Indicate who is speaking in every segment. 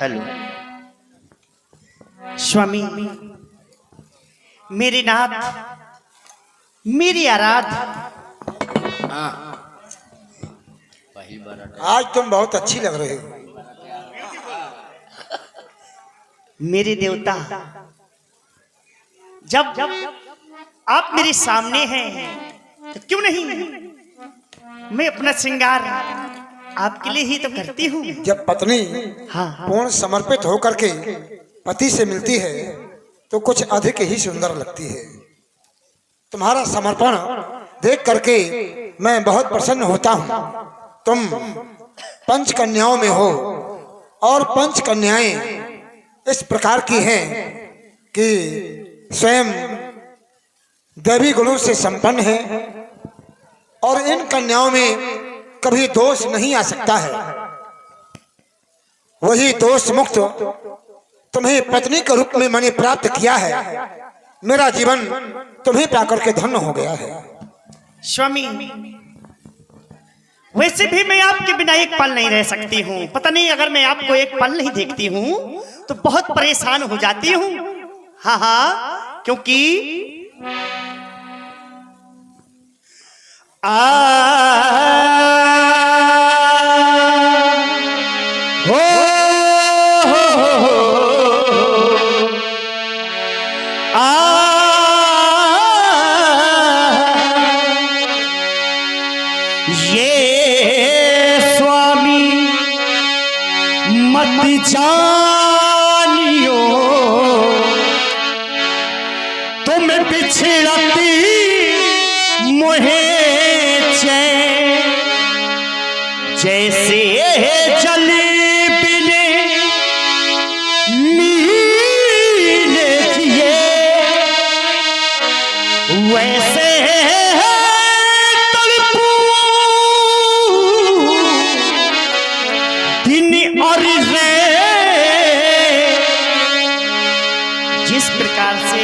Speaker 1: Hello स्वामी, मेरे नाथ, मेरी आराध।
Speaker 2: आज तुम बहुत अच्छी लग रही हो।
Speaker 1: मेरे देवता, जब आप मेरे सामने हैं तो क्यों नहीं मैं अपना श्रृंगार आपके लिए ही तो करती हूँ।
Speaker 2: जब पत्नी
Speaker 1: हाँ,
Speaker 2: पूर्ण समर्पित होकर के पति से मिलती है तो कुछ अधिक ही सुंदर लगती है। तुम्हारा समर्पण देख करके मैं बहुत प्रसन्न होता हूँ। तुम पंच कन्याओं में हो और पंच कन्याएं इस प्रकार की हैं कि स्वयं दैवी गुणों से संपन्न है और इन कन्याओं में कभी दोष नहीं आ सकता है। वही दोष मुक्त तुम्हें पत्नी के रूप में मैंने प्राप्त किया है। मेरा जीवन तुम्हें पाकर के धन्य हो गया है।
Speaker 1: स्वामी, वैसे भी मैं आपके बिना एक पल नहीं रह सकती हूँ। पता नहीं, अगर मैं आपको एक पल नहीं देखती हूँ तो बहुत परेशान हो जाती हूँ। हाँ हाँ, क्योंकि जानियो तुम बिछड़ती मोहे चैन, जैसे जल बिने नीले जिए वैसे तड़पूं दिन और जिस प्रकार से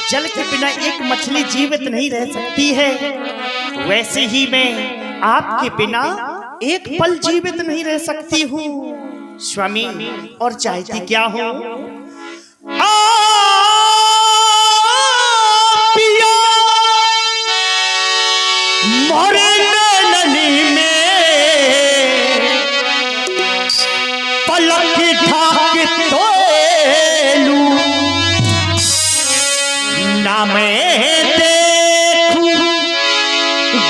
Speaker 1: जल के बिना एक मछली जीवित नहीं रह सकती है, वैसे ही मैं आपके बिना एक पल जीवित नहीं रह सकती हूँ स्वामी। और चाहती क्या हूँ, पिया मोरे नैननी में पलक ढाक तो ना मैं देखूं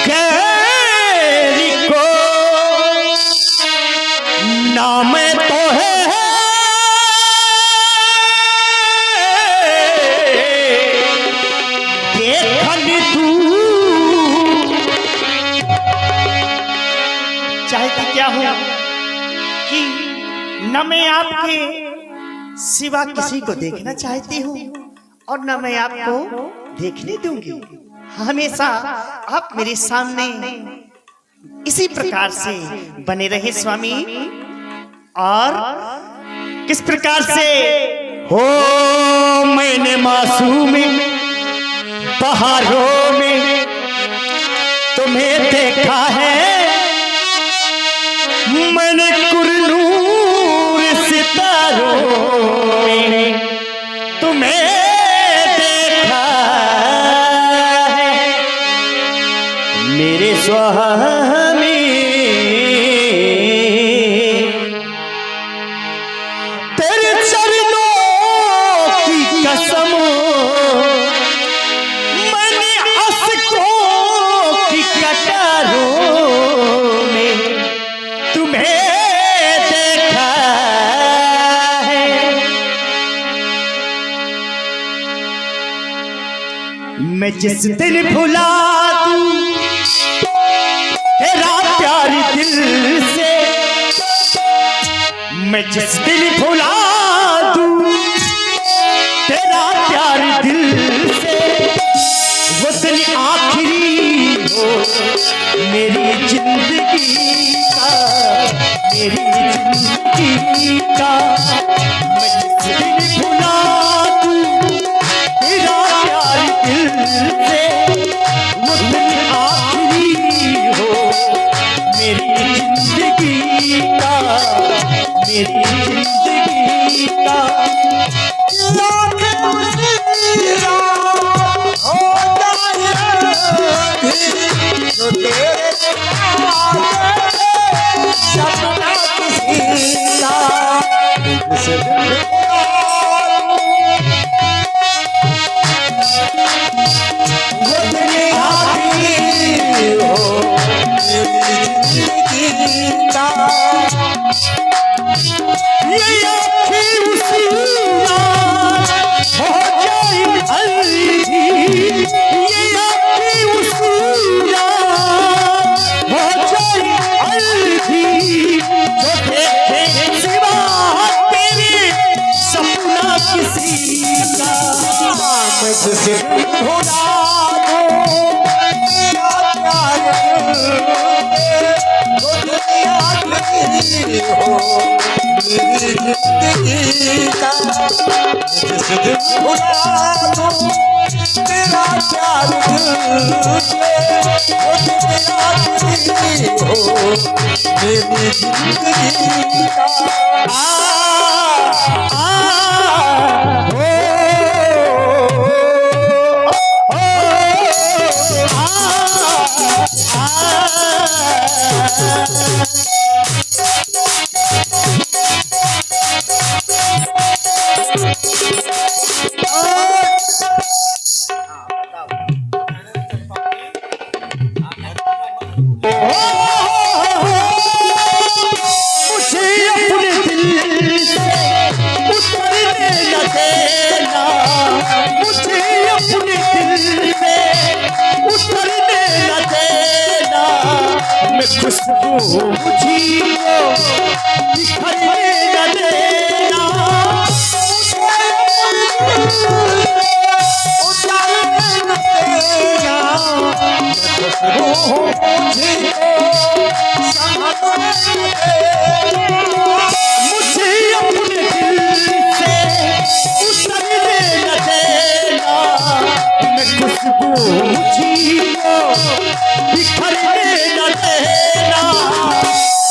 Speaker 1: गैरी को, ना मैं तो है देखन दूं। चाहती क्या हूं कि न मैं आपके सिवा किसी को देखना चाहती हूँ और न मैं आपको देखने दूंगी। हमेशा आप मेरे सामने इसी प्रकार से बने रहे स्वामी। और किस प्रकार से हो, मैंने मासूम बहारों में तुम्हें देखा है, मैंने कुरनूर सितारों में तुम्हें मेरे स्वामी। तेरे चरणों की कसम मैंने अश्कों की कटारों में तुम्हें देखा है। मैं जिस दिन भुला दूं तेरा प्यार दिल से, मैं जिस दिन भुला दूं तेरा प्यार दिल से, वो दिन आखिरी हो मेरी जिंदगी का, मेरी जिंदगी का। मैं जिस दिन भुला दूं तेरा प्यार दिल से, वो दिन आखिरी हो मेरी जिंदगी का, मेरी जिंदगी
Speaker 2: हो मेरी जिंदगी का। जिस दिन भुला दूं तेरा प्यार दिल से, वो दिन आखिरी हो मेरी जिंदगी का।
Speaker 1: खुशबू मुझे बिखरने न देना, उतारने न देना। खुशबू मुझे संभालने न देना, मुझे अपने दिल से उतरने न देना। मैं खुशबू मुझे बिखरने न देना।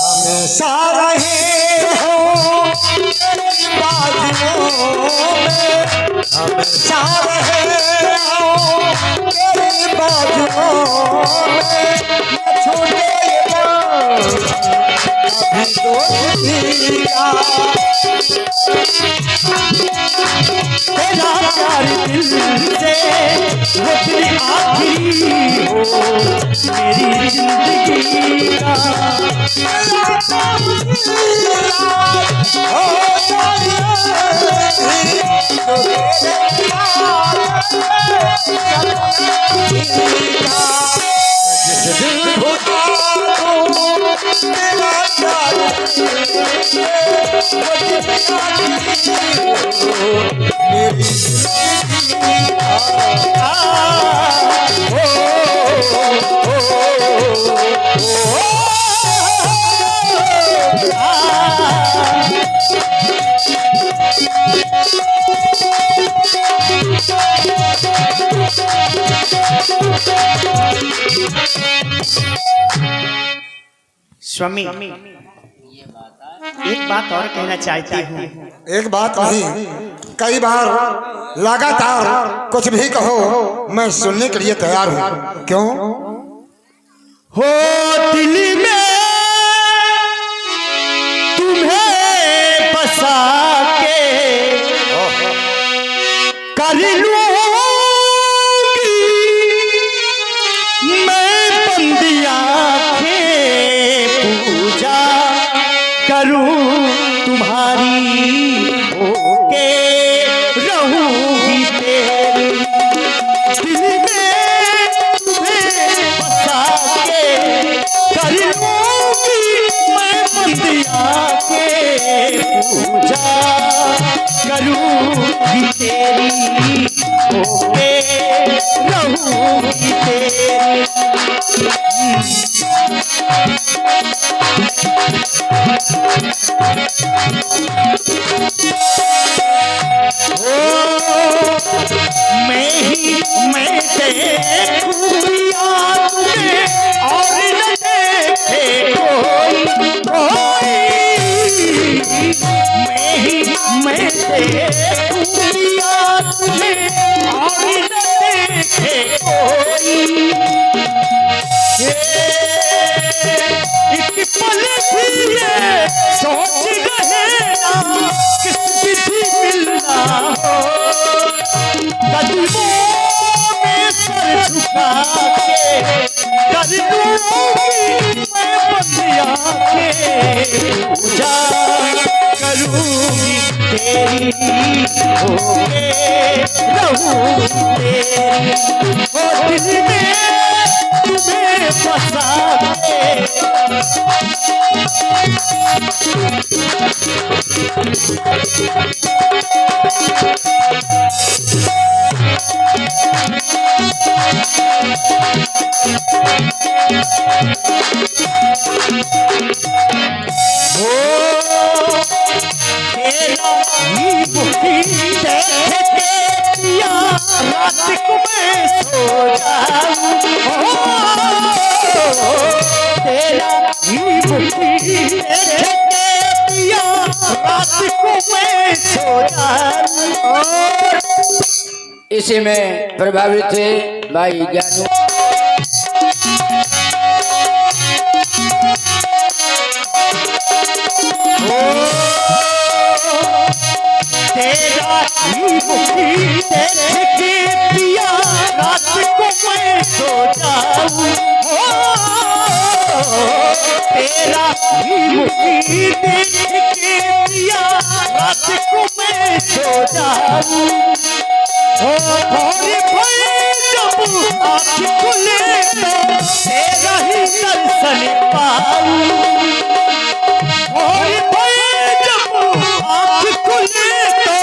Speaker 1: हमेशा रहे हो तेरी बाजुओं में, हमेशा रहे हो तेरी बाजुओं में। न छोड़े कभी दोस्ती का, तेरा प्यार दिल से वो तेरी आखिरी हो मेरी जिंदगी का। जिस दिल भुला दूं तेरा प्यार मेरी जिंदगी का। स्वामी एक बात और कहना चाहती हूँ।
Speaker 2: एक बात नहीं, कई बार लगातार कुछ भी कहो, मैं सुनने के लिए तैयार हूँ। क्यों?
Speaker 1: हो दिल में तुम्हें बसा के कर लूंगी मैं बंदी आंखें, पूजा करूं तुम्हारी होके रहूंगी तेरी। दिल में तुम्हें बसा के कर लूंगी मैं बंदी आंखें, पूजा करूंगी तेरी होके रहूंगी तेरी। मैं देखूंगा तुम्हें और न देखे कोई। मैं देखूंगा तुम्हें और न देखे कोई। एक पल भी ये सोच रहना किस विधि मिलना हो, कदमों में सर झुका के कर लूंगी मैं बंदिया के, पूजा करूंगी तेरी होके रहूंगी तेरी। ओ दिल में तुम्हें बसा के तेरा ही मुखी देख के पिया रात को मैं सो जाऊं। तेरा ही मुखी देख के पिया रात को मैं सो जाऊं।
Speaker 3: इसी में प्रभावित थे भाई ज्ञानू।
Speaker 1: तेरा ही मुखी देख के पिया रात को मैं सो जाऊं। तेरा ही मुखी देख के पिया रात को मैं सो जाऊं। भोरे भोरे जब आँख खुले तो तेरा ही दर्शन पाऊं। भोरे भोरे जब आँख खुले तो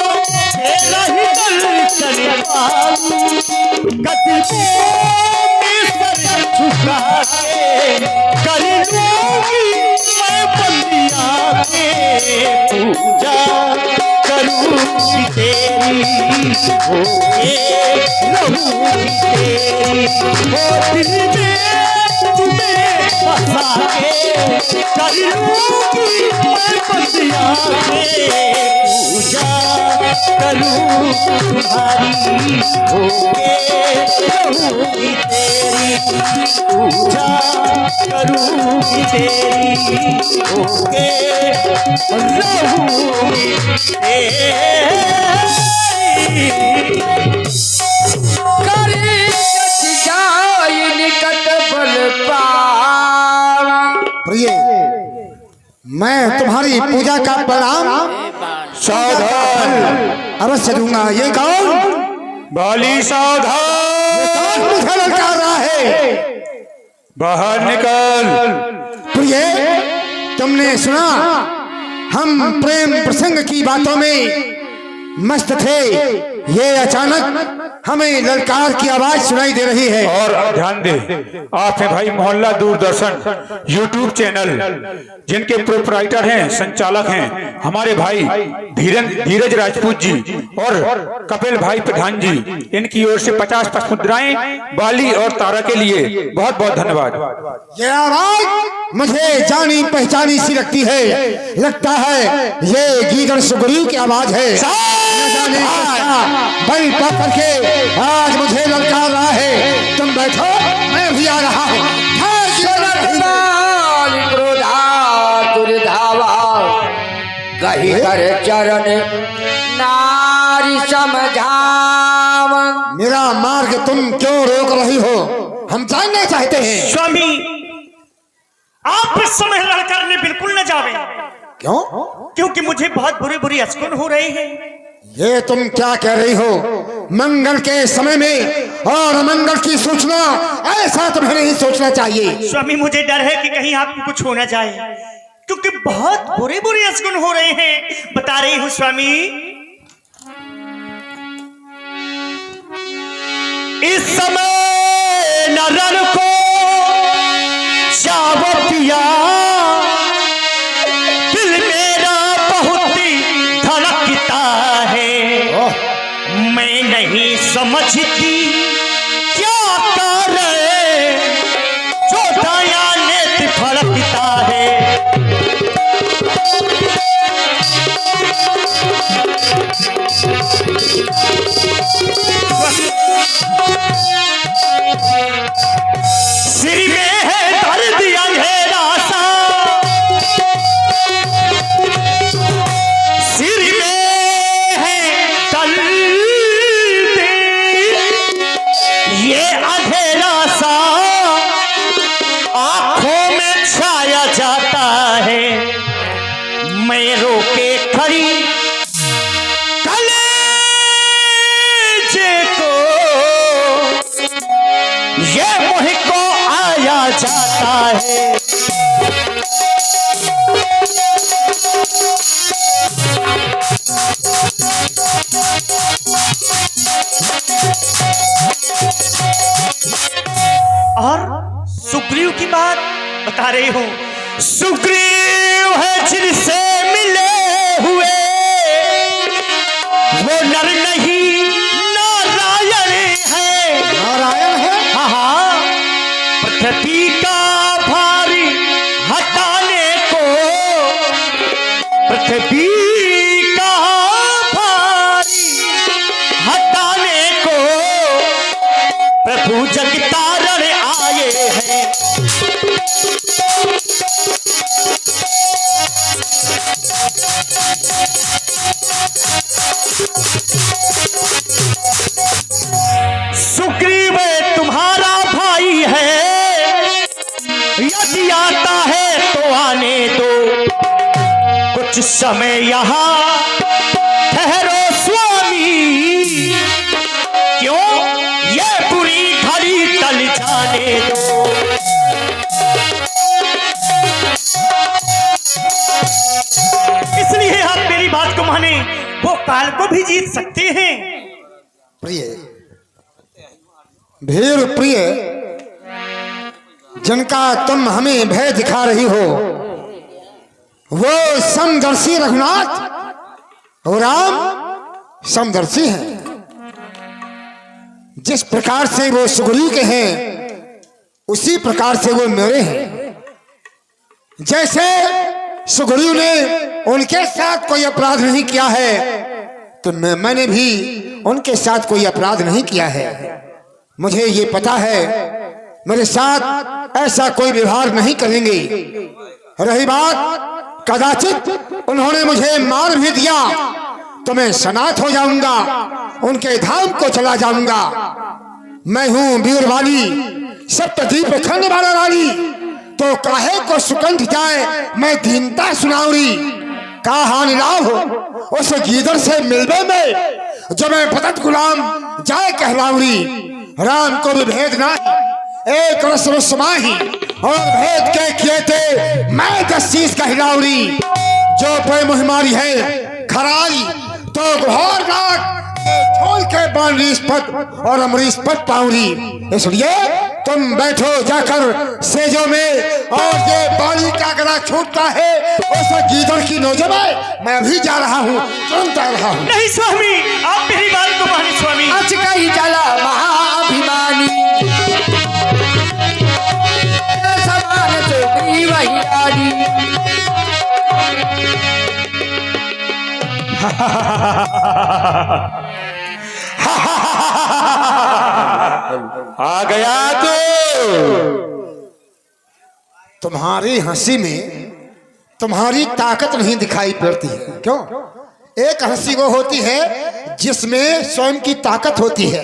Speaker 1: तेरा ही दर्शन पाऊं। कदमों में सर झुका के कर लूंगी मैं बंदिया के पूजा करूंगी तेरी होके रहूंगी तेरी। वो दिल में तुम्हें बसा के कर लूंगी मैं बंदिया के पूजा करूं तुम्हारी होके रहूंगी तेरी। पूजा करूंगी तेरी होके रहूंगी
Speaker 3: करे जाय निकट बल पावा।
Speaker 2: प्रिय, मैं तुम्हारी पूजा का प्रणाम
Speaker 4: सावधान,
Speaker 2: अवश्य दूंगा। ये कौन?
Speaker 4: बाली सावधान,
Speaker 2: कौन मुझे ललकार रहा है?
Speaker 4: बाहर निकल।
Speaker 2: प्रिय, तुमने सुना, हम प्रेम प्रसंग की बातों में मस्त थे। ये अचानक हमें ललकार की आवाज सुनाई दे रही है।
Speaker 4: और ध्यान दे, आप हैं भाई मोहल्ला दूरदर्शन यूट्यूब चैनल, जिनके प्रोपराइटर हैं, संचालक हैं हमारे भाई धीरज राजपूत जी और कपिल भाई प्रधान जी। इनकी ओर से 50 मुद्राएं बाली और तारा के लिए बहुत बहुत धन्यवाद।
Speaker 2: ये आवाज मुझे जानी पहचानी सी लगती है। लगता है ये गीदड़ सुग्रीव की आवाज है। न जाने किसका बल पकड़ के आज मुझे ललकार रहा है। तुम बैठो, मैं भी आ रहा हूँ।
Speaker 3: कही कर चरण नारी समझाव।
Speaker 2: मेरा मार्ग तुम क्यों रोक रही हो, हम जानना चाहते हैं।
Speaker 1: स्वामी, आप इस समय लड़कर ने बिल्कुल न जावे।
Speaker 2: क्यों?
Speaker 1: क्योंकि मुझे बहुत बुरी बुरी अस्कुन हो रही है।
Speaker 2: ये तुम क्या कह रही हो? मंगल के समय में और मंगल की सूचना, ऐसा तुम्हें नहीं सोचना चाहिए।
Speaker 1: स्वामी, मुझे डर है कि कहीं आपको कुछ हो न जाए, क्योंकि बहुत बुरे बुरे अस्कुन हो रहे हैं। बता रही हूँ स्वामी, इस समय नरन को जावो पिया, दिल मेरा बहुत धड़कता है। मैं नहीं समझती क्या करे जो दया नेत्र फड़कता है। सिर में है दर्द अंधेरा सा, सिर में है दर्द बता रही हूँ। सुग्रीव है जिनसे मिले हुए, वो नर नहीं नारायण है।
Speaker 2: नारायण है?
Speaker 1: हाँ हाँ, पृथ्वी का भारी हटाने को, पृथ्वी का भारी हटाने को प्रभु जगतारण आए हैं। सुग्रीव तुम्हारा भाई है, यदि आता है तो आने दो, कुछ समय यहाँ ठहरो स्वामी, क्यों ये बुरी घड़ी टल जाने दो। इसलिए आप मेरी बात को माने, वो काल को भी जीत सकते हैं।
Speaker 2: प्रिय, भीर प्रिय, जिनका तुम हमें भय दिखा रही हो, वो समदर्शी रघुनाथ और राम समदर्शी हैं। जिस प्रकार से वो सुग्रीव के हैं, उसी प्रकार से वो मेरे हैं। जैसे सुग्रीव ने उनके साथ कोई अपराध नहीं किया है, तो मैंने भी उनके साथ कोई अपराध नहीं किया है। मुझे ये पता है मेरे साथ ऐसा कोई व्यवहार नहीं करेंगे। रही बात कदाचित उन्होंने मुझे मार भी दिया तो मैं सनाथ हो जाऊंगा, उनके धाम को चला जाऊंगा। मैं हूं वीरवाली, सप्तद्वीप खंड वाला वाली, तो काहे को सुकंठ जाए मैं दीनता सुनाऊरी। का हानि लाभ उस गीदड़ से मिलवे में, जो मैं भटक गुलाम जाए कहलाऊरी। राम को भी भेद ना एक रस समाही, और भेद के किए थे मैं 10 चीज कहलाऊरी। जो पे मुहिमारी है खराई, तो घोर नाक छोड़ के बानरीस पद और अमरीश पद पाऊरी। इसलिए तुम बैठो जाकर सेजों में, और ये बाली का गला छूटता है उस गीदड़ की नोजों में मैं अभी जा रहा हूँ, तुरंत आ रहा हूँ।
Speaker 1: नहीं स्वामी, आप मेरी बात को माने स्वामी।
Speaker 3: अच कही चला महाअभिमानी, समान सुग्रीव ही रानी।
Speaker 4: आ गया तो
Speaker 2: तुम्हारी हंसी में तुम्हारी ताकत नहीं दिखाई पड़ती है। क्यों? एक हंसी वो होती है जिसमें स्वयं की ताकत होती है,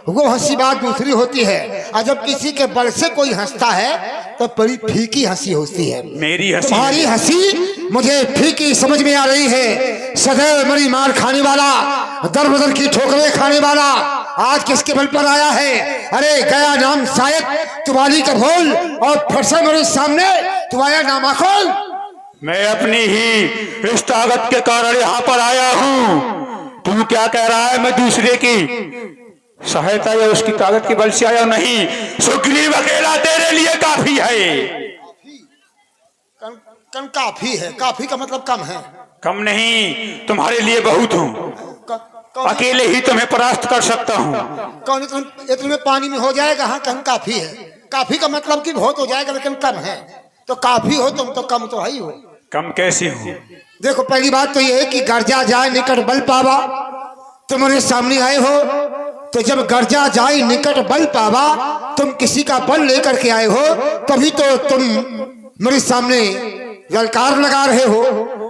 Speaker 2: वो हंसी बात दूसरी होती है। और जब किसी के बल से कोई हंसता है तो बड़ी फीकी हंसी होती है।
Speaker 4: मेरी हंसी,
Speaker 2: तुम्हारी हंसी मुझे फीकी समझ में आ रही है। सदैव मरी मार खाने वाला, दर बदर की ठोकरें खाने वाला, आज किसके बल पर आया है? अरे गया नाम शायद तुम्हारी का भोल, और फिर से मेरे सामने तुम्हारा नामा खोल।
Speaker 4: मैं अपनी ही इस ताकत के कारण यहाँ पर आया हूँ। तू क्या कह रहा है मैं दूसरे की सहायता या उसकी ताकत के बल से आया नहीं। सुग्रीव अकेला तेरे लिए काफी है।
Speaker 2: कम काफी है? काफी का मतलब कम है?
Speaker 4: कम नहीं, तुम्हारे लिए बहुत हूँ। अकेले ही तुम्हें परास्त कर सकता हूँ।
Speaker 2: कौन इतने में पानी में हो जाएगा? हाँ, कम काफी है। काफी का मतलब कि बहुत हो जाएगा, लेकिन कम है। तो काफी हो तुम तो कम तो है ही हो।
Speaker 4: कम कैसे हूँ?
Speaker 2: देखो, पहली बात तो ये है कि गर्जा जाए निकट बल पावा। तुम्हारे सामने आए हो तो जब गर्जा जाए निकट बल पावा, तुम किसी का बल लेकर के आए हो, तभी तो तुम मेरे सामने ललकार लगा रहे हो।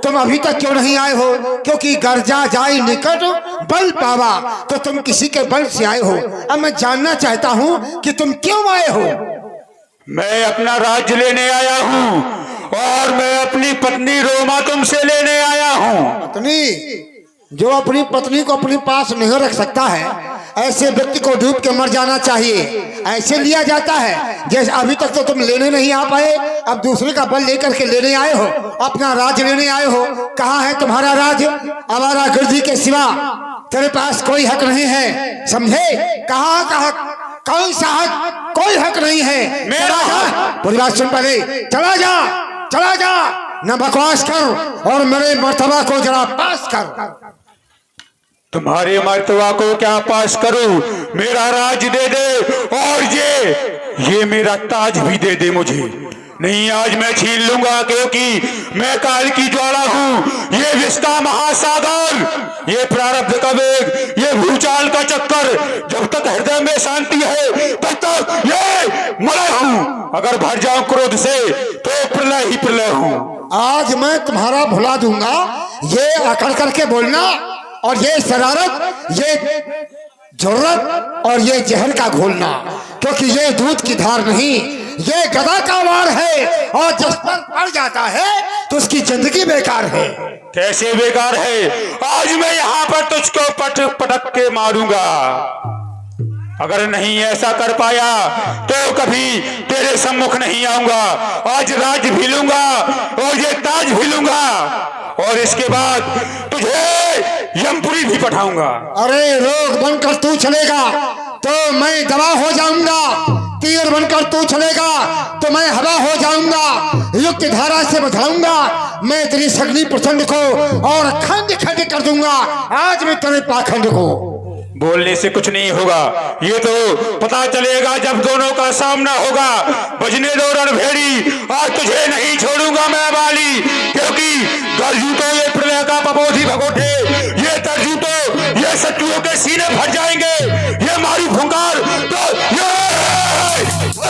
Speaker 2: तुम अभी तक क्यों नहीं आए हो? क्योंकि गर्जा जाए निकट बल पावा, तो तुम किसी के बल से आए हो। अब मैं जानना चाहता हूँ कि तुम क्यों आए हो?
Speaker 4: मैं अपना राज्य लेने आया हूँ, और मैं अपनी पत्नी रोमा तुमसे लेने आया हूँ।
Speaker 2: पत्नी? जो अपनी पत्नी को अपने पास नहीं रख सकता है, ऐसे व्यक्ति को डूब के मर जाना चाहिए। ऐसे लिया जाता है? जैसे अभी तक तो तुम लेने नहीं आ पाए, अब दूसरे का बल लेकर के लेने आए हो, अपना राज्य लेने आए हो। कहाँ है तुम्हारा राज्य? आवारा गर्दी के सिवा तेरे पास कोई हक नहीं है, समझे? कहाँ का हक, कौन सा हक? कोई हक नहीं है। चला जा, पूरी बात सुन पहले। चला जा, चला जा, न बकवास कर और मेरे मर्तबा को जरा पास कर।
Speaker 4: तुम्हारे मर्तबा को क्या पास करूं? मेरा राज दे दे और ये मेरा ताज भी दे दे मुझे। नहीं, आज मैं छीन लूंगा, क्योंकि मैं काल की ज्वाला हूं। ये विस्ता महासागर, ये प्रारब्ध का वेग, ये भूचाल का चक्कर, जब तक हृदय में शांति है तब तक ये मलय हूं। अगर भर जाऊं क्रोध से तो प्रलय ही प्रलय हूं।
Speaker 2: आज मैं तुम्हारा भुला दूंगा। ये अकड़ करके बोलना और ये शरारत, ये जरूरत और ये जहर का घोलना, क्योंकि ये दूध की धार नहीं, ये गदा का वार है। और जिस पर पड़ जाता है तो उसकी जिंदगी बेकार है।
Speaker 4: कैसे बेकार है? आज मैं यहाँ पर तुझको पटक के मारूंगा। अगर नहीं ऐसा कर पाया तो कभी तेरे सम्मुख नहीं आऊंगा। आज राज भी लूंगा और ये ताज भी लूंगा और इसके बाद तुझे यमपुरी भी पठाऊंगा।
Speaker 2: अरे रोग बनकर तू चलेगा तो मैं दवा हो जाऊंगा, तीर बनकर तू चलेगा तो मैं हवा हो जाऊंगा, युक्त धारा से बधाऊंगा मैं तेरी सगनी प्रचंड को और खंड खंड कर दूंगा आज मैं तेरे पाखंड को।
Speaker 4: बोलने से कुछ नहीं होगा, ये तो पता चलेगा जब दोनों का सामना होगा। बजने दो रणभेड़ी, आज तुझे नहीं छोड़ूंगा मैं बाली, क्योंकि दर्जू तो ये प्रलय का पपोधी भगोटे, ये दर्जू तो ये शत्रुओं के सीने भर जाएंगे। ये मारी फुंकार तो ये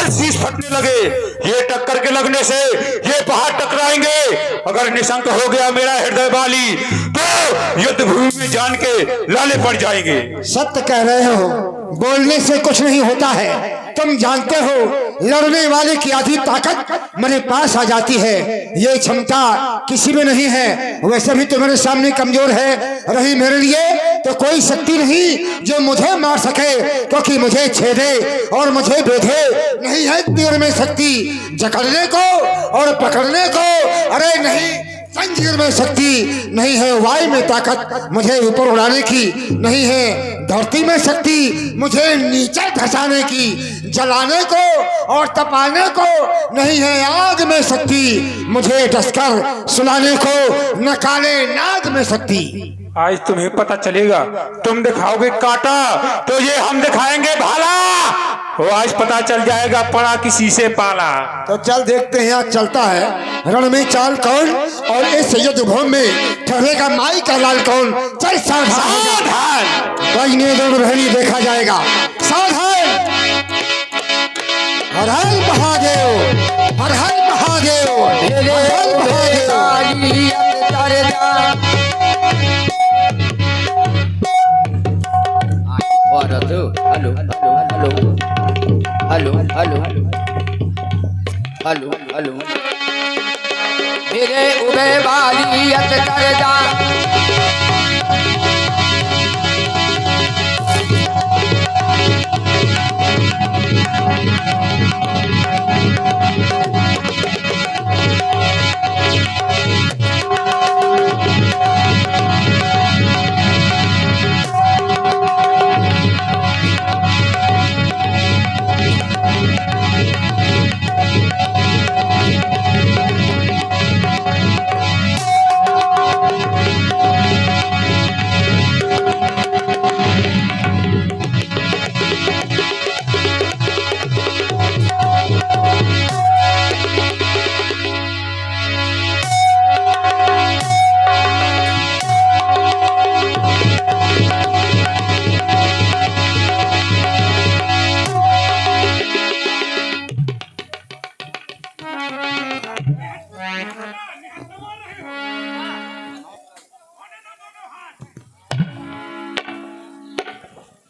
Speaker 4: शीश फटने लगे, ये टक्कर के लगने से ये पहाड़ टकराएंगे। अगर निशंक हो गया मेरा हृदय बाली तो युद्ध भूमि में जान के लाले पड़ जाएंगे।
Speaker 2: सत्य कह रहे हो, बोलने से कुछ नहीं होता है। तुम जानते हो लड़ने वाले की आधी ताकत मेरे पास आ जाती है, ये क्षमता किसी में नहीं है। वैसे भी तो मेरे सामने कमजोर है, रही मेरे लिए तो कोई शक्ति नहीं जो मुझे मार सके, क्योंकि मुझे छेदे और मुझे बेधे नहीं है तीर में शक्ति, जकड़ने को और पकड़ने को अरे नहीं, जंजीर में शक्ति नहीं है, वायु में ताकत मुझे ऊपर उड़ाने की नहीं है, धरती में शक्ति मुझे नीचे धसाने की, जलाने को और तपाने को नहीं है, आग में शक्ति मुझे डसकर सुलाने को, न काले नाग में शक्ति।
Speaker 4: आज तुम्हें पता चलेगा, तुम दिखाओगे काटा तो ये हम दिखाएंगे भाला। वो आज पता चल जाएगा पड़ा किसी से पाला।
Speaker 2: तो चल देखते हैं आज चलता है रण में चाल कौन और इस युद्ध भूमि में ठहरेगा माई का लाल कौन। चल सावधान, बजने दो रणभेड़ी देखा जाएगा। सावधान, हर हर महादेव, हर हर महादेव, हर हर Mahadev.
Speaker 3: Hello hello hello hello hello hello मेरे उबे वाली अत कर जा।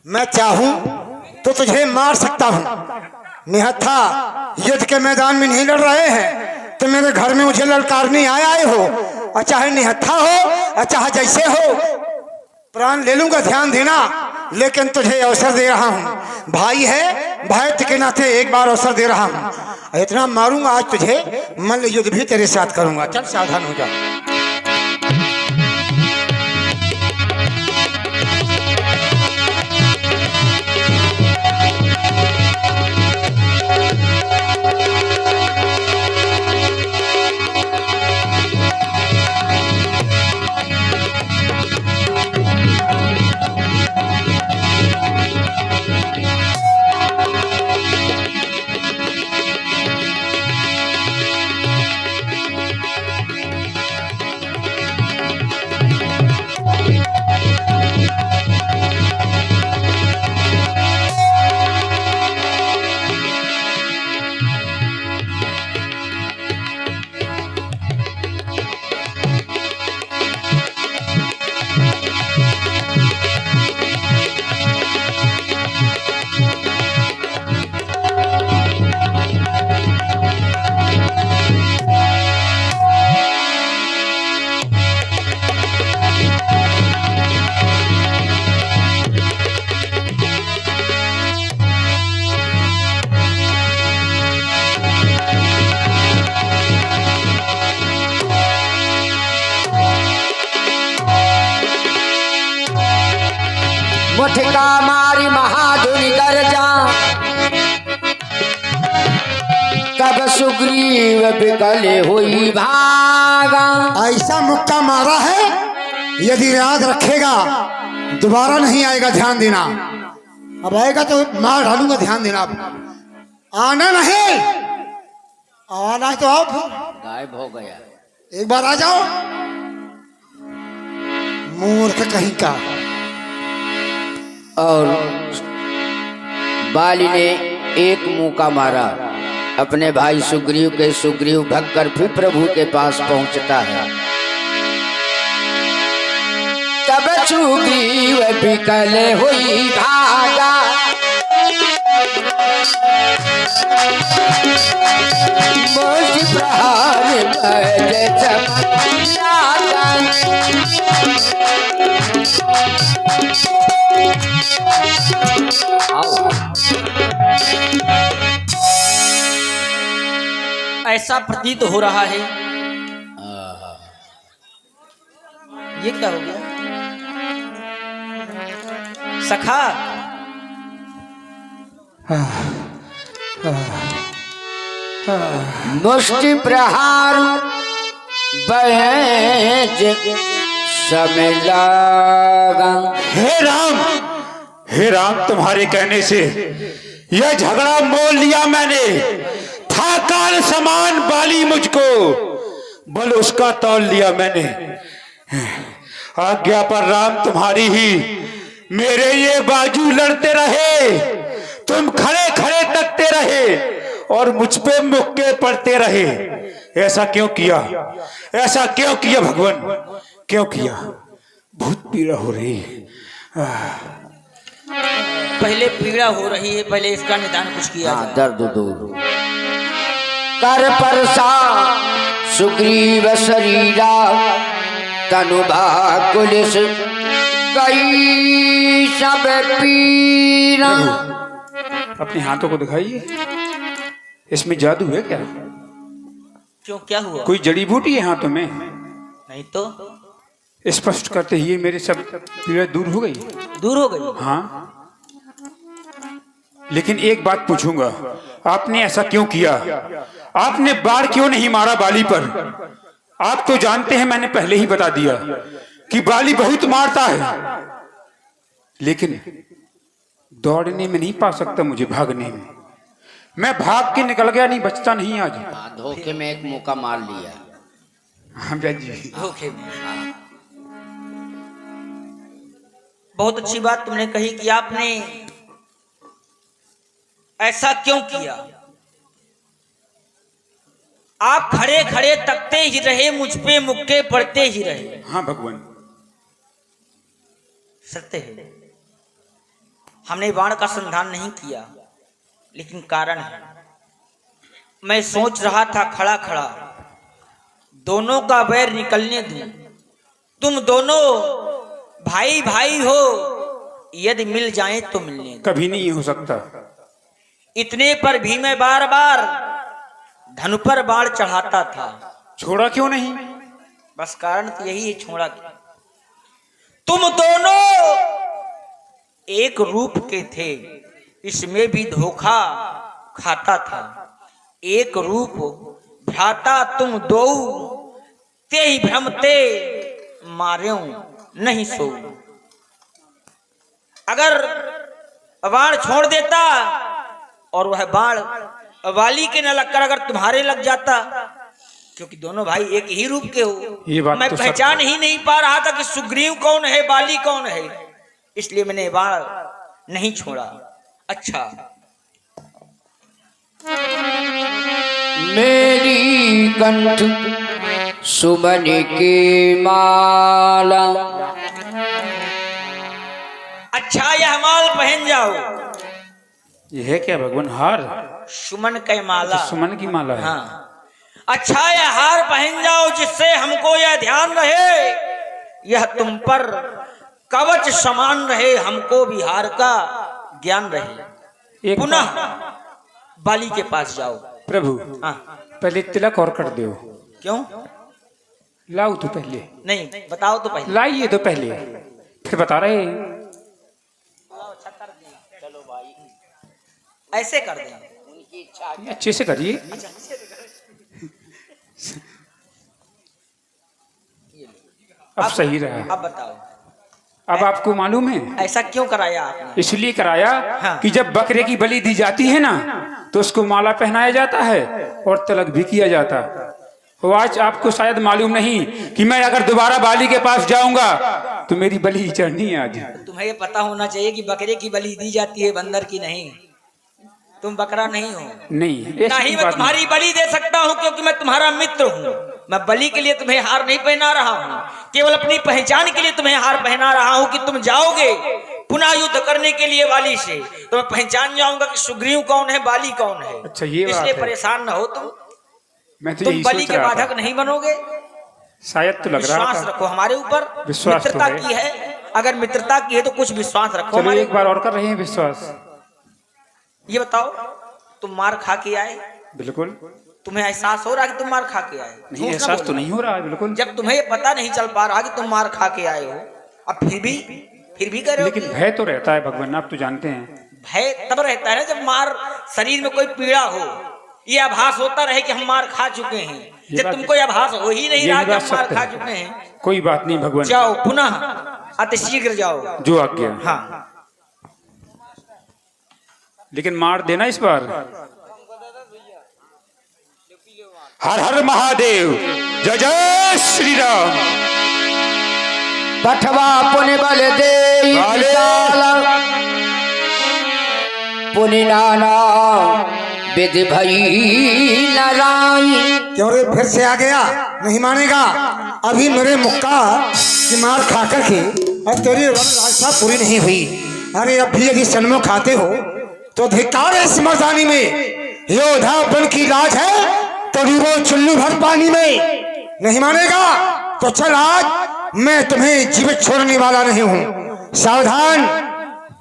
Speaker 2: मैं चाहूं तो तुझे मार सकता हूं। निहत्था युद्ध के मैदान में नहीं लड़ रहे हैं तो मेरे घर में मुझे ललकारने आए हो, और चाहे निहत्था हो और चाहे जैसे हो, प्राण ले लूंगा, ध्यान देना। लेकिन तुझे अवसर दे रहा हूं, भाई है, भाई के नाते एक बार अवसर दे रहा हूं। इतना मारूंगा आज तुझे, मल्ल युद्ध भी तेरे साथ करूंगा। चल सावधान हो जा।
Speaker 3: मुठका मारी महाधुनि गर्जा तब सुग्रीव बिकले हुई भागा।
Speaker 2: ऐसा मुक्का मारा है, यदि याद रखेगा दोबारा नहीं आएगा, ध्यान देना। अब आएगा तो मार डालूंगा, ध्यान देना। आना नहीं, आना है तो आओ,
Speaker 3: गायब हो गया।
Speaker 2: एक बार आ जाओ। मूर्ख कहीं का।
Speaker 3: और बाली ने एक मुक्का मारा अपने भाई सुग्रीव के। सुग्रीव भगकर फिर प्रभु के पास पहुंचता है। तब सुग्रीव बिकल हुई भागा मोहि प्रहार भय चमत्कारा।
Speaker 5: ऐसा प्रतीत हो रहा है, ये क्या हो गया सखा?
Speaker 3: मुष्टि प्रहार बहेज समय लागा।
Speaker 4: हे राम, तुम्हारे कहने से यह झगड़ा मोल लिया मैंने। था काल समान बाली मुझको, बल उसका तौल लिया मैंने। आज्ञा पर राम तुम्हारी ही, मेरे ये बाजू लड़ते रहे, तुम खड़े खड़े तकते रहे और मुझ पे मुक्के पड़ते रहे। ऐसा क्यों किया, ऐसा क्यों किया भगवान, क्यों किया? बहुत पीड़ा हो रही है।
Speaker 5: पहले पीड़ा हो रही है, पहले इसका निदान कुछ किया जाए।
Speaker 3: दर्द दूर कर परसा सुग्रीव शरीरा तनु भाकुलिस गई सब पीरा।
Speaker 4: अपने हाथों को दिखाइए, इसमें जादू है क्या?
Speaker 5: क्यों, क्या हुआ?
Speaker 4: कोई जड़ी बूटी है हाथों में?
Speaker 5: नहीं तो।
Speaker 4: स्पष्ट करते ही मेरे सब पीड़ा दूर हो गई।
Speaker 5: दूर हो गई?
Speaker 4: हाँ, लेकिन एक बात पूछूंगा, आपने ऐसा क्यों किया? आपने बाढ़ क्यों नहीं मारा बाली पर? आप तो जानते हैं, मैंने पहले ही बता दिया कि बाली बहुत मारता है, लेकिन दौड़ने में नहीं पा सकता मुझे, भागने में। मैं भाग के निकल गया, नहीं बचता नहीं आज।
Speaker 3: धोखे में एक मौका मार लिया।
Speaker 4: हाँ जी,
Speaker 5: धोखे में। बहुत अच्छी बात तुमने कही कि आपने ऐसा क्यों किया। आप खड़े खड़े तकते ही रहे, मुझ पे मुक्के पड़ते ही रहे।
Speaker 4: हाँ भगवान,
Speaker 5: सत्य है, हमने बाण का संधान नहीं किया, लेकिन कारण है। मैं सोच रहा था खड़ा खड़ा, दोनों का वैर निकलने दूं। तुम दोनों भाई भाई हो, यदि मिल जाएं तो मिलने दो।
Speaker 4: कभी नहीं हो सकता।
Speaker 5: इतने पर भी मैं बार बार धनु पर बाण चढ़ाता था।
Speaker 4: छोड़ा क्यों नहीं?
Speaker 5: बस कारण तो यही है, छोड़ा क्यों? तुम दोनों एक रूप के थे, इसमें भी धोखा खाता था। एक रूप भ्राता तुम दो, ते ही भ्रमते मार्यों नहीं सो। अगर बाण छोड़ देता और वह बाण वाली के न लगकर अगर तुम्हारे लग जाता, क्योंकि दोनों भाई एक ही रूप के हो,
Speaker 4: ये बात
Speaker 5: मैं
Speaker 4: तो
Speaker 5: पहचान ही नहीं पा रहा था कि सुग्रीव कौन है, बाली कौन है, इसलिए मैंने बाण नहीं छोड़ा। अच्छा,
Speaker 3: मेरी कंठ सुमन की माला।
Speaker 5: अच्छा यह माल पहन जाओ।
Speaker 4: ये है क्या भगवान? हार?
Speaker 5: सुमन के माला,
Speaker 4: सुमन की माला है।
Speaker 5: हाँ। अच्छा यह हार पहन जाओ, जिससे हमको यह ध्यान रहे, यह तुम पर कवच समान रहे, हमको भी हार का ज्ञान रहे।
Speaker 4: एक
Speaker 5: पुनः बाली के पास जाओ।
Speaker 4: प्रभु,
Speaker 5: हाँ।
Speaker 4: पहले तिलक और कर दो।
Speaker 5: क्यों?
Speaker 4: लाओ तो पहले।
Speaker 5: नहीं, बताओ तो पहले।
Speaker 4: लाइए तो पहले, फिर बता रहे।
Speaker 5: ऐसे कर दें।
Speaker 4: अच्छे से करिए। अब सही रहा।
Speaker 5: अब बताओ,
Speaker 4: अब आपको मालूम है
Speaker 5: ऐसा क्यों कराया आपने?
Speaker 4: इसलिए कराया
Speaker 5: हाँ।
Speaker 4: कि जब बकरे की बलि दी जाती है ना तो उसको माला पहनाया जाता है और तिलक भी किया जाता है। वो आज आपको शायद मालूम नहीं कि मैं अगर दोबारा बाली के पास जाऊंगा तो मेरी बलि चढ़नी है आज।
Speaker 5: तुम्हें ये पता होना चाहिए कि बकरे की बलि दी जाती है, बंदर की नहीं। तुम बकरा नहीं हो।
Speaker 4: नहीं, ऐसी
Speaker 5: नहीं, मैं
Speaker 4: बात
Speaker 5: तुम्हारी बलि दे सकता हूँ क्योंकि मैं तुम्हारा मित्र हूँ। मैं बलि के लिए तुम्हें हार नहीं पहना रहा हूँ, केवल अपनी पहचान के लिए तुम्हें हार पहना रहा हूँ कि तुम जाओगे पुनः युद्ध करने के लिए बाली से, तो मैं पहचान जाऊंगा कि सुग्रीव कौन है, बाली कौन है।
Speaker 4: अच्छा, ये बात
Speaker 5: इसलिए
Speaker 4: है।
Speaker 5: परेशान न हो तुम।
Speaker 4: मैं तो
Speaker 5: तुम
Speaker 4: यही
Speaker 5: बलि
Speaker 4: सोच
Speaker 5: के
Speaker 4: रहा
Speaker 5: बाधक
Speaker 4: था।
Speaker 5: नहीं बनोगे।
Speaker 4: शायद तो लग रहा
Speaker 5: विश्वास
Speaker 4: था।
Speaker 5: रखो हमारे ऊपर।
Speaker 4: विश्वास तो
Speaker 5: मित्रता
Speaker 4: है।
Speaker 5: की है, अगर मित्रता की है तो कुछ विश्वास रखो
Speaker 4: चलो
Speaker 5: हमारे
Speaker 4: एक बार और कर रहे हैं विश्वास।
Speaker 5: ये बताओ, तुम मार खा के आए?
Speaker 4: बिल्कुल
Speaker 5: तुम्हें एहसास हो रहा है कि तुम मार खा के आए? झूठ
Speaker 4: नहीं,
Speaker 5: ना
Speaker 4: एहसास तो
Speaker 5: बोलो।
Speaker 4: नहीं हो रहा है। बिल्कुल,
Speaker 5: जब तुम्हें ये पता नहीं चल पा रहा कि तुम मार खा के आए हो, अब फिर भी कर रहे हो।
Speaker 4: लेकिन भय तो रहता है भगवान, आप तो जानते हैं।
Speaker 5: भय तब रहता है ना जब मार शरीर में कोई पीड़ा हो, ये आभास होता रहे कि हम मार खा चुके हैं।
Speaker 4: ये
Speaker 5: जब
Speaker 4: बात-
Speaker 5: तुमको ये आभास हो ही नहीं
Speaker 4: यही
Speaker 5: रहा कि
Speaker 4: बात
Speaker 5: हम मार
Speaker 4: सत्य
Speaker 5: खा
Speaker 4: है।
Speaker 5: चुके हैं,
Speaker 4: कोई बात नहीं भगवान,
Speaker 5: जाओ पुनः अतिशीघ्र जाओ।
Speaker 4: जो आज्ञा।
Speaker 5: हाँ,
Speaker 4: लेकिन मार देना इस बार। हर हर महादेव, जय जय श्री राम।
Speaker 3: पठवा पुनि बल दे
Speaker 4: बाले।
Speaker 3: पुनि नाना विधि भई नाराई।
Speaker 2: क्यों रे फिर से आ गया? नहीं मानेगा। अभी मेरे मुक्का की मार खा करके और तेरी लालसा पूरी नहीं हुई। अरे अब भी यदि सन्मुख आते हो तो धिक्कार है इस मर्दानी में। योद्धा बन की राज है तो डूबो चुल्लू भर पानी में। नहीं मानेगा तो चल, आज मैं तुम्हें जीवित छोड़ने वाला नहीं हूँ। सावधान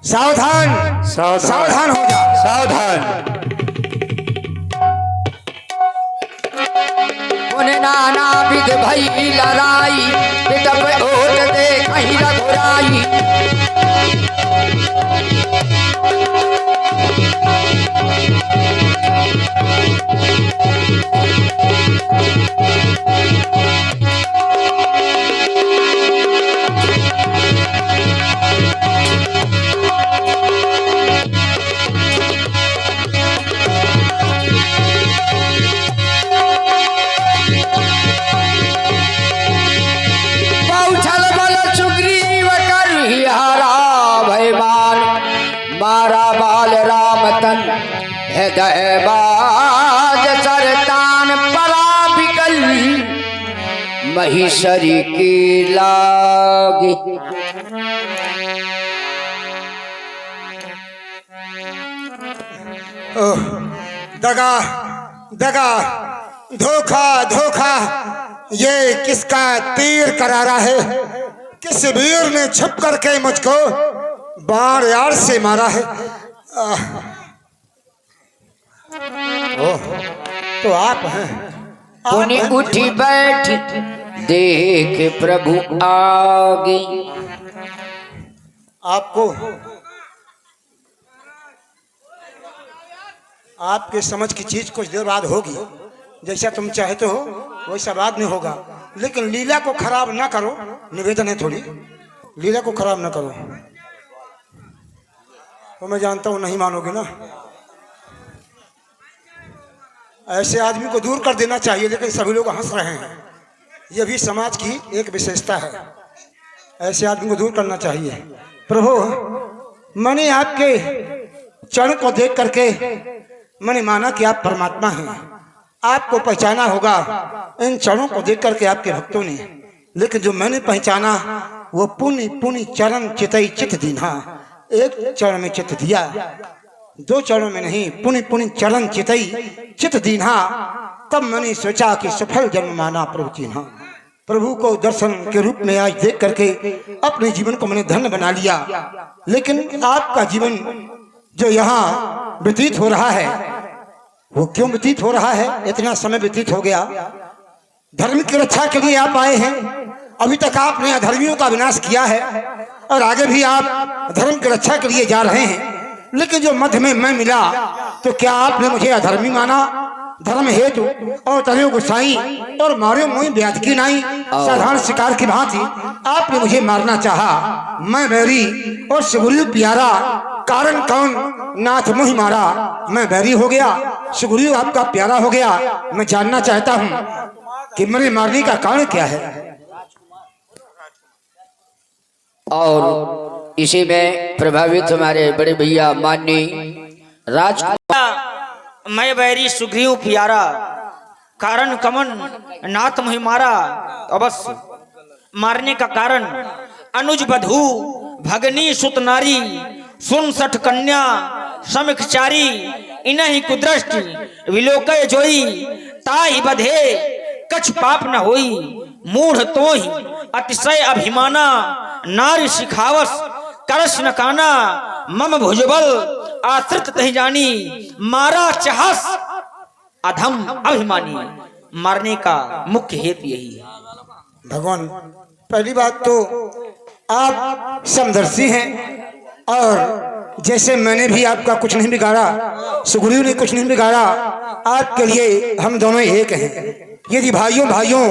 Speaker 2: सावधान सावधान हो जा।
Speaker 4: सावधान।
Speaker 3: पुनि नाना विधि भई लड़ाई। पिटप ओट दे कहीं रघुराई। पहुँचल बल सुग्रीव करहि हारा। भयमान मारा बाल राम तन। हृदय बाज सरतान परा बिकल। महिषरी की लागे।
Speaker 2: ओह, दगा दगा, धोखा धोखा, ये किसका तीर करारा है? किस वीर ने छुप करके मुझको बाण यार से मारा है? ओह, तो आप हैं?
Speaker 3: पुनि उठी बैठ देख प्रभु आगे।
Speaker 2: आपको आपके समझ की चीज कुछ देर बाद होगी। जैसा तुम चाहते हो वैसा बाद में होगा, लेकिन लीला को खराब ना करो। निवेदन है थोड़ी, लीला को खराब ना करो। तो मैं जानता हूं नहीं मानोगे ना। ऐसे आदमी को दूर कर देना चाहिए, लेकिन सभी लोग हंस रहे हैं। यह भी समाज की एक विशेषता है। ऐसे आदमी को दूर करना चाहिए। प्रभु, मैंने आपके चरण को देख करके मैंने माना कि आप परमात्मा हैं। आपको पहचाना होगा इन चरणों को देख करके आपके भक्तों ने। लेकिन जो मैंने पहचाना वो पुनि पुनि चरण चितई चित दीन्हा। एक चरण में चित दिया, दो चरणों में नहीं, पुनि पुनि चरण चितई चित दीन्हा। तब मैंने सोचा कि सफल जन्म माना प्रभु चिन्हा। प्रभु को दर्शन के रूप में आज देख करके अपने जीवन को मैंने धन्य बना लिया। लेकिन आपका जीवन जो यहाँ व्यतीत हो रहा है, वो क्यों व्यतीत हो रहा है? इतना समय व्यतीत हो गया। धर्म की रक्षा के लिए आप आए हैं। अभी तक आपने अधर्मियों का विनाश किया है और आगे भी आप धर्म की रक्षा के लिए जा रहे हैं। लेकिन जो मध्य में मैं मिला तो क्या आपने मुझे अधर्मी माना? धर्म हेतु और तरे गुस्साई और मारे मुँह ब्याज की नाई, साधारण शिकार की भांति आपने मुझे मारना चाहा। मैं बैरी और सुग्रीव प्यारा, कारण कौन? नाथ मुँह मारा। मैं बैरी हो गया, सुग्रीव आपका प्यारा हो गया। मैं जानना चाहता हूँ कि मेरे मारने का कारण क्या है।
Speaker 3: और इसी में प्रभावित हमारे बड़े भैया माननीय राजकुमार,
Speaker 5: मैं बैरी सुग्रीव प्यारा, कारण कमन नाथ मुहि मारा। अवश्य मारने का कारण अनुज बधू भगनी सुत नारी, सुन सठ कन्या समिखचारी, इन्हीं कुदृष्टि विलोकय जोई, ताहि बधे कछ पाप न होई, मूढ़ तो ही अतिशय अभिमाना, नारी सिखावस करस न काना, मम भुजबल आश्रित तहि जानी, मारा चहस अधम अभिमानी। मारने का मुख्य हेतु यही है।
Speaker 2: भगवान, पहली बात तो आप समदर्शी हैं और जैसे मैंने भी आपका कुछ नहीं बिगाड़ा, सुग्रीव ने कुछ नहीं बिगाड़ा, आपके लिए हम दोनों एक हैं। यदि भाइयों भाइयों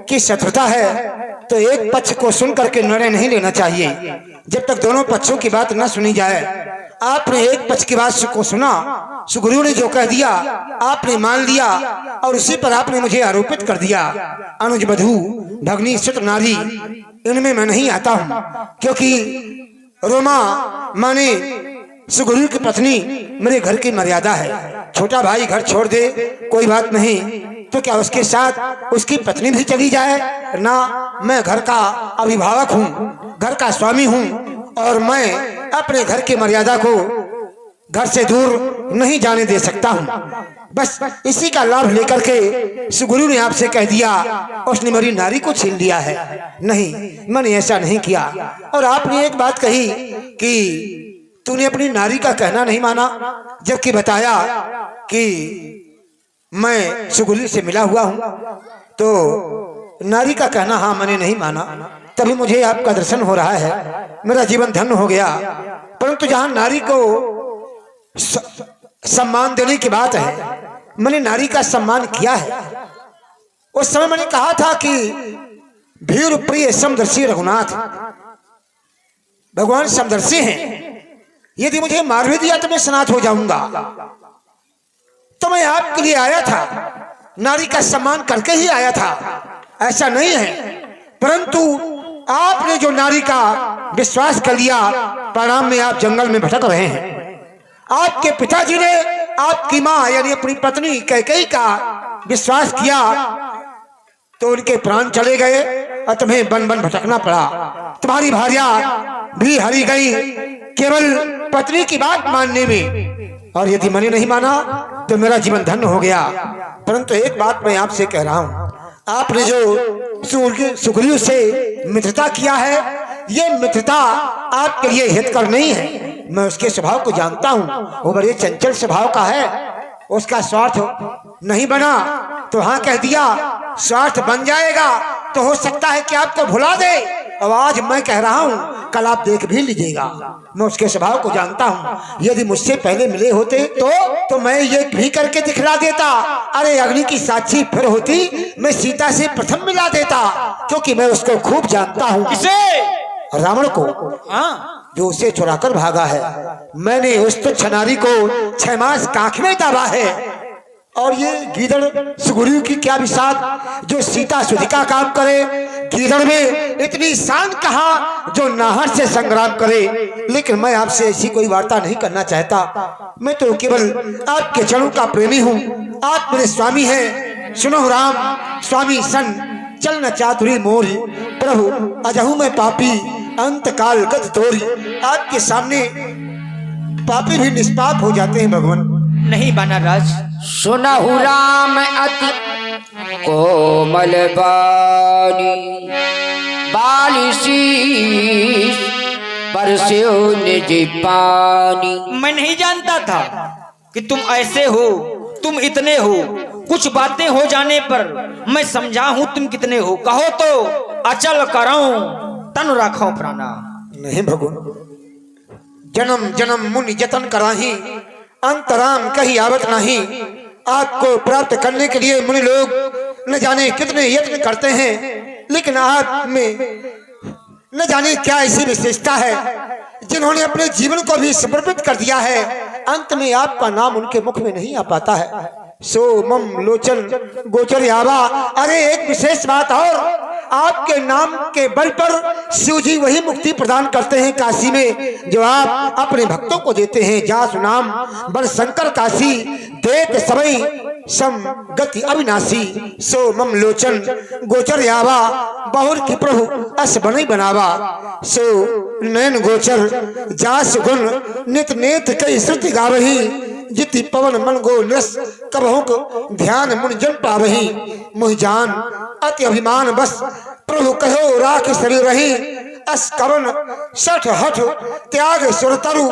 Speaker 2: की शत्रुता है तो एक पक्ष को सुन करके निर्णय नहीं लेना चाहिए जब तक दोनों पक्षों की बात न सुनी जाए। आपने एक पक्ष की बात को सुना, सुग्रीव ने जो कह दिया आपने मान लिया और उसी पर आपने मुझे आरोपित कर दिया। अनुज बधू भगनी सुत नारी, इनमें मैं नहीं आता हूँ, क्योंकि रोमा माने सुग्रीव की पत्नी मेरे घर की मर्यादा है। छोटा भाई घर छोड़ दे कोई बात नहीं, तो क्या उसके साथ उसकी पत्नी भी चली जाए? ना, मैं घर का अभिभावक हूँ, घर का स्वामी हूँ और मैं अपने घर की मर्यादा को घर से दूर नहीं जाने दे सकता हूँ। बस इसी का लाभ लेकर के सुग्रीव ने आपसे कह दिया उसने मेरी नारी को छीन लिया है। नहीं, मैंने ऐसा नहीं किया। और आपने एक बात कही कि तूने अपनी नारी का कहना नहीं माना, जबकि बताया कि मैं सुग्रीव से मिला हुआ हूँ, तो नारी का कहना हाँ मैंने नहीं माना। तभी मुझे आपका दर्शन हो रहा है, मेरा जीवन धन्य हो गया। परंतु जहाँ नारी को सम्मान देने की बात है, मैंने नारी का सम्मान किया है। उस समय मैंने कहा था कि भीर प्रिय समदर्शी रघुनाथ, भगवान समदर्शी हैं, यदि मुझे मार भी दिया तो मैं स्नात हो जाऊंगा। तो मैं आपके लिए आया था, नारी का सम्मान करके ही आया था, ऐसा नहीं है। परंतु आपने जो नारी का विश्वास कर लिया, परिणाम में आप जंगल में भटक रहे हैं। आपके पिताजी ने आपकी माँ यानी अपनी पत्नी कैकेयी का विश्वास किया तो उनके प्राण चले गए और तुम्हें बन बन भटकना पड़ा। तुम्हारी भार्या भी हरी गई केवल पत्नी की बात मानने में, और यदि मैंने नहीं माना तो मेरा जीवन धन्य हो गया। परंतु एक बात मैं आपसे कह रहा हूँ, आपने जो सुग्रीव से मित्रता किया है, ये मित्रता आपके लिए हितकर नहीं है। मैं उसके स्वभाव को जानता हूँ, वो बड़े चंचल स्वभाव का है। उसका स्वार्थ नहीं बना तो हाँ कह दिया, स्वार्थ बन जाएगा तो हो सकता है कि आपको भुला दे। और आज मैं कह रहा हूँ, कल आप देख भी लीजिएगा। मैं उसके स्वभाव को जानता हूँ। यदि मुझसे पहले मिले होते तो मैं ये भी करके दिखला देता। अरे अग्नि की साक्षी फिर होती, मैं सीता से प्रथम मिला देता, क्योंकि मैं उसको खूब जानता हूँ।
Speaker 5: किसे?
Speaker 2: रावण को,
Speaker 5: हाँ,
Speaker 2: जो उसे चुराकर भागा है। मैंने उस तुच्छ नारी को 6 मास कांख में दाबा है। और ये गीदड़ सुग्रीव की क्या विषाद, जो सीता सुधी का काम करे। गीदड़ में इतनी शान कहाँ जो नाहर से संग्राम करे। लेकिन मैं आपसे ऐसी कोई वार्ता नहीं करना चाहता। मैं तो केवल आपके चरणों का प्रेमी हूँ। आप मेरे स्वामी हैं। सुनो राम स्वामी सन, चल न चातुरी मोरी, प्रभु अजहू में पापी, अंत काल गत तोरी। आपके सामने पापी भी निष्पाप हो जाते हैं भगवान।
Speaker 5: नहीं बना राज।
Speaker 3: सुनहु राम अति कोमल बानी, बालिशी परस्यो निज पानी।
Speaker 5: मैं नहीं जानता था कि तुम ऐसे हो, तुम इतने हो। कुछ बातें हो जाने पर मैं समझा हूं तुम कितने हो। कहो तो अचल कराऊं, तन राखो प्राणा।
Speaker 2: नहीं भगवान, जन्म जन्म मुनि जतन कराही, अंतराम कहीं आवत नहीं। आपको प्राप्त करने के लिए मुनि लोग न जाने कितने यत्न करते हैं, लेकिन आप में न जाने क्या ऐसी विशेषता है जिन्होंने अपने जीवन को भी समर्पित कर दिया है, अंत में आपका नाम उनके मुख में नहीं आ पाता है। सो मम लोचन गोचर यावा। अरे एक विशेष बात और, आपके नाम के बल पर शिव जी वही मुक्ति प्रदान करते हैं काशी में जो आप अपने भक्तों को देते हैं। जासु नाम बल शंकर काशी, देत सबई सम गति अविनाशी। सो मम लोचन गोचर यावा, बहुर की प्रभु अस बनई बनावा। सो नयन गोचर जास गुण नित नेत कई श्रुति गावही। जिति पवन मन गो नस कबहु को ध्यान मुन जन पावही। मुहि जान अति अभिमान बस प्रभु कहो राख शरीर रही। अस कवन सठ हठ त्याग सुरतरु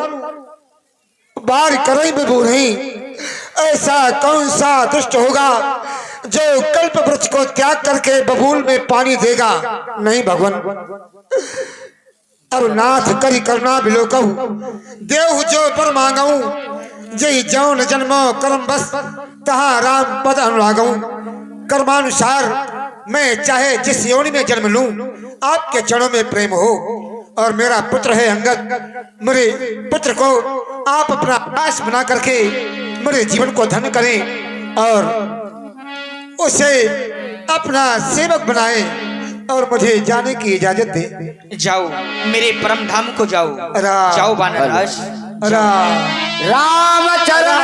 Speaker 2: बार करई बिभु नहीं। ऐसा कौन सा दुष्ट होगा जो कल्प वृक्ष को त्याग करके बबूल में पानी देगा? नहीं भगवान। अब नाथ करी करना बिलोकहु, देव जो पर मांगऊ। जय जौन जन्मो कर्म बस तहा राम पद अनुरागऊ। कर्मानुसार मैं चाहे जिस योनि में जन्म लूं, आपके चरणों में प्रेम हो। और मेरा पुत्र है अंगद, मेरे पुत्र को आप अपना आस बना करके मेरे जीवन को धन्य करें और उसे अपना सेवक बनाए और मुझे जाने की इजाजत दे।
Speaker 5: जाओ मेरे परम धाम को जाओ। जाओ वानराज।
Speaker 3: रामचरण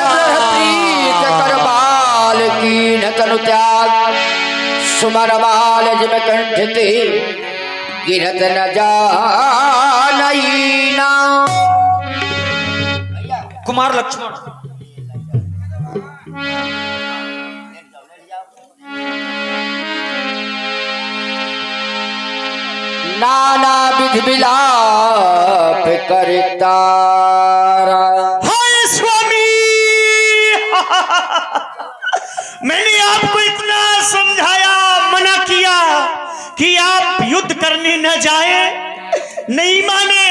Speaker 3: प्रीत कर बाल की न तनु त्याग। सुमर बाल जिम कंठ ते गिरत न जानई ना।
Speaker 5: कुमार लक्ष्मण
Speaker 3: नाना विधि विलाप करता।
Speaker 1: हाय स्वामी, मैंने आपको इतना समझाया, मना किया कि आप युद्ध करने न जाए, नहीं माने।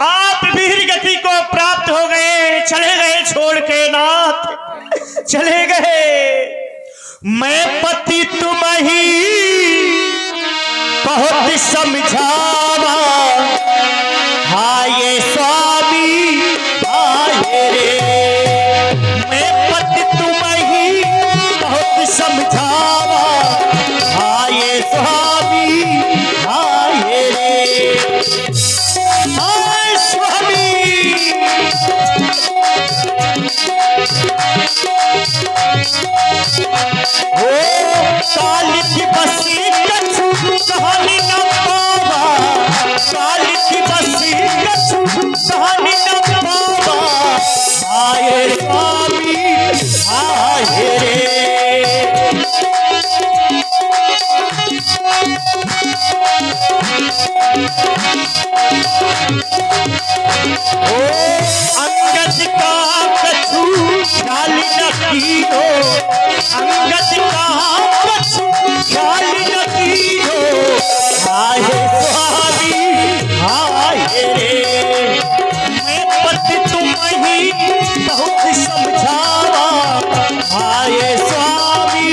Speaker 1: आप वीर गति को प्राप्त हो गए, चले गए छोड़ के नाथ, चले गए। मैं पति तुम ही बहुत समझावा। हाय स्वामी हाय रे, मैं पति तुम ही बहुत समझावा। हाय स्वामी हाय रे, हाय स्वामी। ओ काली की बसी कछु कहानी न पावा। काली की बसी कछु कहानी न पावा। हाय स्वामी हाय रे, ओ अंगद का कछु ख्याल न कीनो। अंगद का कछु ख्याल न कीनो। हाय स्वामी हाय रे, मैं पति तुम ही बहुत समझावा। हाय स्वामी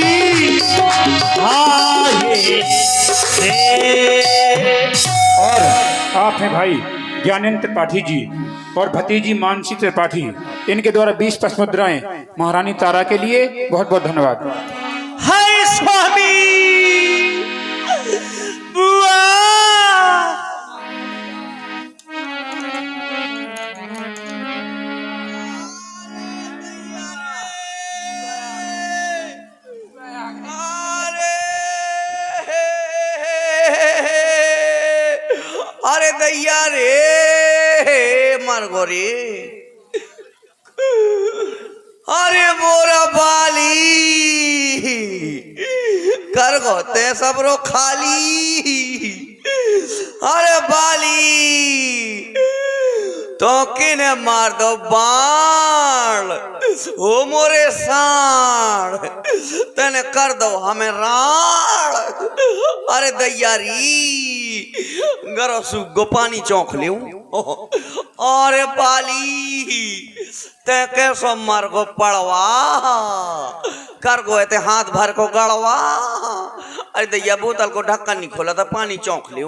Speaker 1: हाय रे।
Speaker 4: और आप हैं भाई ज्ञानेंद्र त्रिपाठी जी और भतीजी मानसी त्रिपाठी, इनके द्वारा 20 पस मुद्राएं महारानी तारा के लिए। बहुत बहुत धन्यवाद।
Speaker 1: हाय स्वामी बुआ।
Speaker 5: अरे दैया रे मर गो रे। अरे मोरा बाली कर गोते सबरो खाली। अरे बाली तो किने मार दो बाण, ओ मोरे साण तने कर दो हमें राण। अरे दैयारी गरो सु गोपानी चौंक ले अरे पाली ते कैसो मर को पड़वा कर गो ते हाथ भर को गड़वा। अरे दैया बोतल को ढक्कन नहीं खोला था, पानी चौंक ले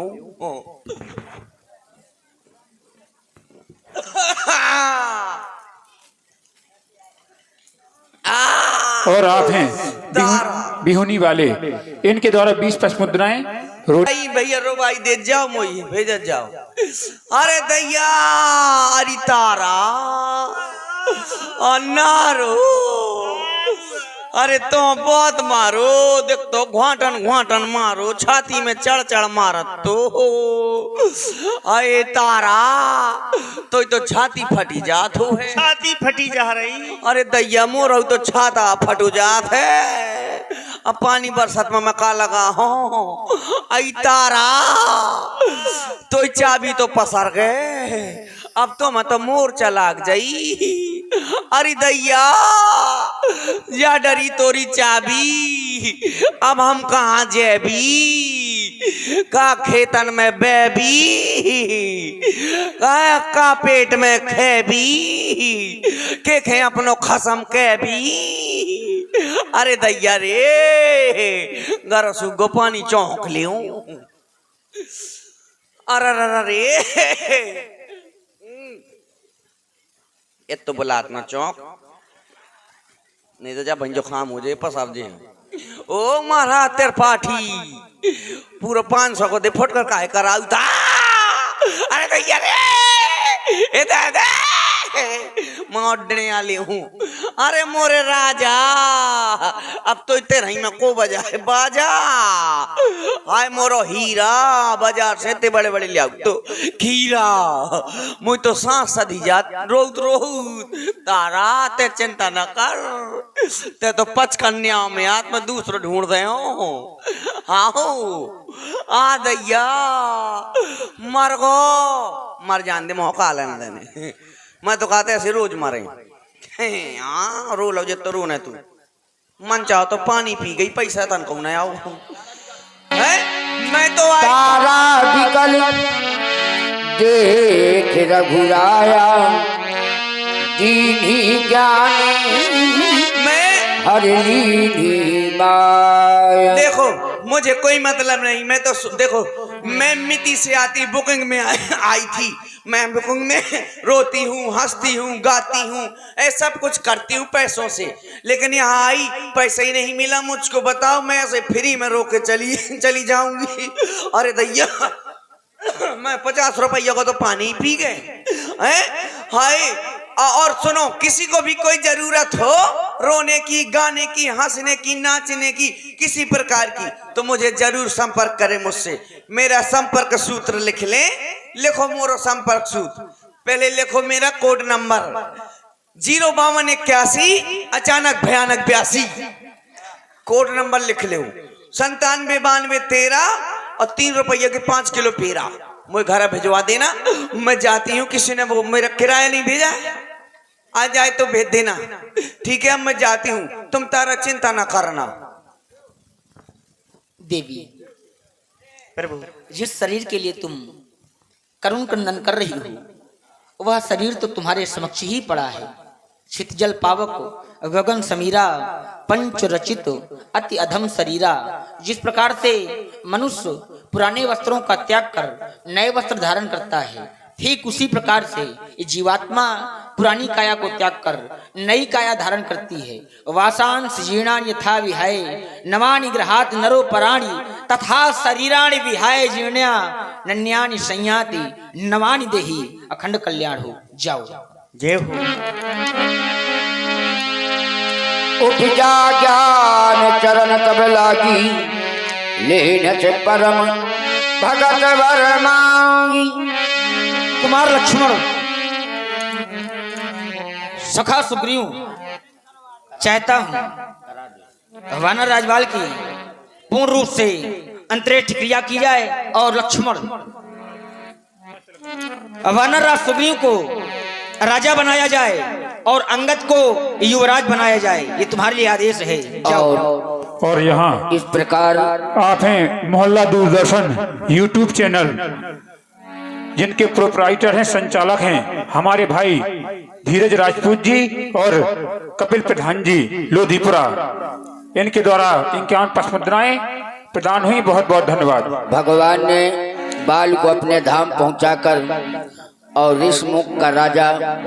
Speaker 4: और आप हैं बिहुनी वाले, इनके द्वारा 20 मुद्राएं
Speaker 5: भैया रो भाई दे जाओ, मोई भेज जाओ। अरे दैया अरे तारा नारो, अरे तो बहुत मारो, देख तो घाटन घाटन मारो, छाती में चढ़ चढ़ मारत तो। अरे तारा तो छाती फटी जात हो है,
Speaker 1: छाती फटी जा रही।
Speaker 5: अरे दैया मोर तो छाता फटू जात है। अब पानी बरसात में का लगा हो। आई तारा तो चाबी तो पसर गए, अब तो मैं तो मोर्चा लाग जाई। अरे दैया या डरी तोरी चाबी, अब हम कहाँ जेबी, का खेतन में बेबी, का पेट में खेबी, के खे अपनो खसम के भी। अरे दैया रे गरसु गो पानी चौंक लियो। अरे रे ये तो बुलात ना चौंक, नहीं तो जा भंजो खाम हो जाए पसाब जे। ओ मारा तेर पाठी पूरा 500 को दे फट कर काहे कराऊ था। अरे दैया रे ए दादा मोड़ने वाली हूँ। अरे मोरे राजा अब तो इतने रही में को बजा है बाजा। हाय मोरो हीरा बाजार से ते बड़े बड़े लिया तो खीरा मुझ तो सांस सदी जात रोत रोत। तारा ते चिंता न कर, ते तो 5 कन्या में आत्मा दूसरो ढूंढ दे हो। हाँ आ दैया मर गो, मर जान दे मौका लेने देने। मैं तो कहते ऐसे रोज मरे। हाँ रो लो जे तो रोना तू, मन चाहो तो पानी पी गई, पैसा तन को न आओ है। मैं तो
Speaker 3: तारा बिकल देख रघुराया, दीनी ज्ञानी
Speaker 5: मैं
Speaker 3: हर लीनी माया।
Speaker 5: देखो मुझे कोई मतलब नहीं, मैं तो देखो मैं मिति से आती बुकिंग में आई थी। मैं बुकिंग में रोती हूँ, हंसती हूँ, गाती हूँ, ऐसा सब कुछ करती हूँ पैसों से, लेकिन यहाँ आई पैसा ही नहीं मिला मुझको। बताओ मैं ऐसे फ्री में रो के चली जाऊंगी। अरे दैया मैं 50 रुपया को तो पानी पी गए हैं। हाय और सुनो, किसी को भी कोई जरूरत हो रोने की, गाने की, हंसने की, नाचने की, किसी प्रकार की, तो मुझे जरूर संपर्क करें मुझसे। मेरा संपर्क सूत्र लिख लें, लिखो मोरो संपर्क सूत्र। पहले लिखो मेरा कोड नंबर 05281 अचानक भयानक 82। कोड नंबर लिख लो 979213 और 3 रुपये के 5 किलो पेरा मुझे घर भिजवा देना। मैं जाती हूँ, किसी ने वो मेरा किराया नहीं भेजा, आ जाए तो भेज देना, ठीक है। मैं जाती हूँ, तुम तारा चिंता ना करना।
Speaker 3: देवी
Speaker 1: प्रभु
Speaker 3: जिस शरीर के लिए तुम करुण क्रंदन कर रही हो, वह शरीर तो तुम्हारे समक्ष ही पड़ा है। क्षितिजल पावक गगन समीरा पंच रचित अति अधम शरीरा। जिस प्रकार से मनुष्य पुराने वस्त्रों का त्याग कर नए वस्त्र धारण करता है, ठीक उसी प्रकार से ये जीवात्मा पुरानी काया को त्याग कर नई काया धारण करती है। वासांस जीर्णानि यथा विहाय नवानि गृहात् नरो पराणि, तथा शरीराणि विहाय जीर्ण्या नन्यानि संयाति नवानि देहि अखंड कल्याण हो। जाओ
Speaker 1: जय हो।
Speaker 3: उपजा ज्ञान चरण तब लागी, लेन से परम भगत वर मांगी। कुमार लक्ष्मण सखा सुग्रीव चाहता हूं वानर राजपाल की पूर्ण रूप से अंतरेक्ष क्रिया की जाए और लक्ष्मण वानर राज सुग्रीव को राजा बनाया जाए और अंगद को युवराज बनाया जाए। ये तुम्हारे लिए आदेश है। जाओ।
Speaker 4: और यहाँ
Speaker 3: इस प्रकार
Speaker 4: आप हैं मोहल्ला दूरदर्शन यूट्यूब चैनल, जिनके प्रोपराइटर हैं, संचालक हैं हमारे भाई धीरज राजपूत जी और कपिल प्रधान जी लोधीपुरा। इनके द्वारा 51 पुष्पमुद्राएं प्रदान हुई। बहुत बहुत धन्यवाद।
Speaker 6: भगवान ने बाल को अपने धाम पहुंचाकर और ऋषमुख का राजा